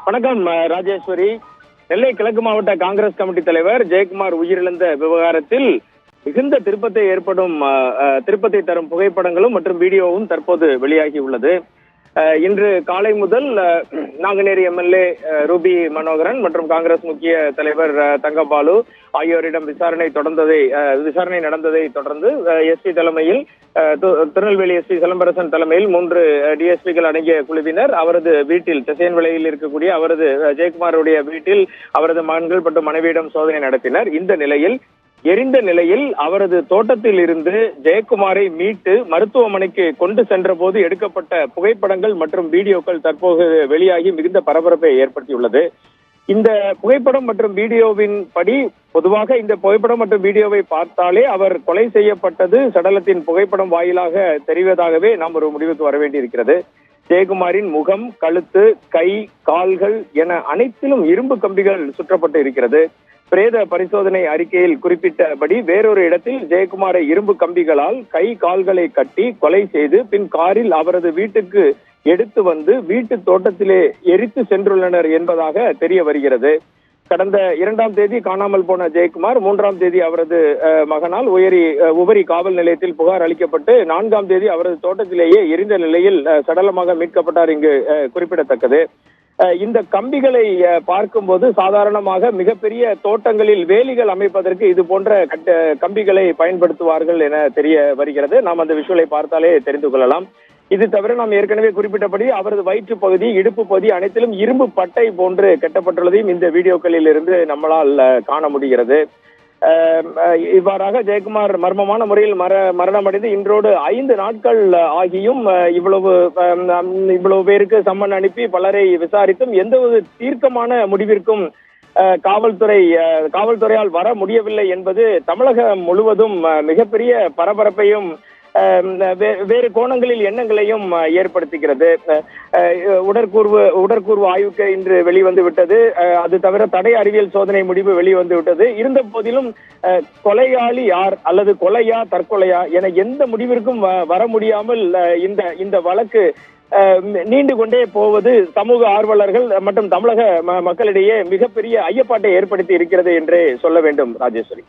வணக்கம் ராஜேஸ்வரி. நெல்லை கிழக்கு மாவட்ட காங்கிரஸ் கமிட்டி தலைவர் ஜெயக்குமார் உயிரிழந்த விவகாரத்தில் மிகுந்த திருப்பத்தை தரும் புகைப்படங்களும் மற்றும் வீடியோவும் தற்போது வெளியாகி உள்ளது. இன்று காலை முதல் நாங்குநேரி எம்எல்ஏ ரூபி மனோகரன் மற்றும் காங்கிரஸ் முக்கிய தலைவர் தங்கபாலு ஆகியோரிடம் விசாரணை நடந்ததை தொடர்ந்து எஸ்பி தலைமையில் திருநெல்வேலி எஸ்பி சிலம்பரசன் தலைமையில் 3 டிஎஸ்பிகள் அடங்கிய குழுவினர் அவரது வீட்டில் திசையன்விளையில் இருக்கக்கூடிய அவரது ஜெயக்குமாருடைய வீட்டில் அவரது மகன்கள் மற்றும் மனைவியிடம் சோதனை நடத்தினர். இந்த நிலையில் எரிந்த நிலையில் அவரது தோட்டத்தில் இருந்து ஜெயக்குமாரை மீட்டு மருத்துவமனைக்கு கொண்டு சென்ற போது எடுக்கப்பட்ட புகைப்படங்கள் மற்றும் வீடியோக்கள் தற்போது வெளியாகி மிகுந்த பரபரப்பை ஏற்படுத்தியுள்ளது. இந்த புகைப்படம் மற்றும் வீடியோவின் படி பொதுவாக இந்த புகைப்படம் மற்றும் வீடியோவை பார்த்தாலே அவர் கொலை செய்யப்பட்டது சடலத்தின் புகைப்படம் வாயிலாக தெரிவதாகவே நாம் ஒரு முடிவுக்கு வர வேண்டியிருக்கிறது. ஜெயக்குமாரின் முகம், கழுத்து, கை, கால்கள் என அனைத்திலும் இரும்பு கம்பிகள் சுற்றப்பட்டு இருக்கிறது. பிரேத பரிசோதனை அறிக்கையில் குறிப்பிட்டபடி வேறொரு இடத்தில் ஜெயக்குமாரை இரும்பு கம்பிகளால் கை கால்களை கட்டி கொலை செய்து பின் காரில் அவரது வீட்டுக்கு எடுத்து வந்து வீட்டு தோட்டத்திலே எரித்து சென்றுள்ளனர் என்பதாக தெரிய வருகிறது. கடந்த 2ஆம் தேதி காணாமல் போன ஜெயக்குமார் 3ஆம் தேதி அவரது மகனால் உபரி காவல் நிலையத்தில் புகார் அளிக்கப்பட்டு 4ஆம் தேதி அவரது தோட்டத்திலேயே எரிந்த நிலையில் சடலமாக மீட்கப்பட்டார். இங்கு குறிப்பிடத்தக்கது. இந்த கம்பிகளை பார்க்கும்போது சாதாரணமாக மிகப்பெரிய தோட்டங்களில் வேலிகள் அமைப்பதற்கு இது போன்ற கம்பிகளை பயன்படுத்துவார்கள் என தெரிய வருகிறது. நாம் அந்த விஷுவலை பார்த்தாலே தெரிந்து கொள்ளலாம். இது தவிர நாம் ஏற்கனவே குறிப்பிட்டபடி அவரது வயிற்று பகுதி, இடுப்பு பகுதி அனைத்திலும் இரும்பு பட்டை போன்று கட்டப்பட்டுள்ளதையும் இந்த வீடியோக்களில் இருந்து நம்மளால் காண முடிகிறது. இவ்வாறாக ஜெயக்குமார் மர்மமான முறையில் மரணமடைந்து இன்றோடு 5 நாட்கள் ஆகியும் இவ்வளவு பேருக்கு சம்மன் அனுப்பி பலரை விசாரித்தும் எந்த ஒரு தீர்க்கமான முடிவிற்கும் காவல்துறையால் வர முடியவில்லை என்பது தமிழகம் முழுவதும் மிகப்பெரிய பரபரப்பையும் வேறு கோணங்களில் எண்ணங்களையும் ஏற்படுத்துகிறது. உடற்கூர்வு ஆய்வுக்கு இன்று வெளிவந்து விட்டது. அது தவிர தடை அறிவியல் சோதனை முடிவு வெளிவந்து விட்டது. இருந்த போதிலும் கொலையாளி யார் அல்லது கொலையா தற்கொலையா என எந்த முடிவிற்கும் வர முடியாமல் இந்த வழக்கு நீண்டு கொண்டே போவது சமூக ஆர்வலர்கள் மற்றும் தமிழக மக்களிடையே மிகப்பெரிய ஐயப்பாட்டை ஏற்படுத்தி இருக்கிறது என்றே சொல்ல வேண்டும் ராஜேஸ்வரி.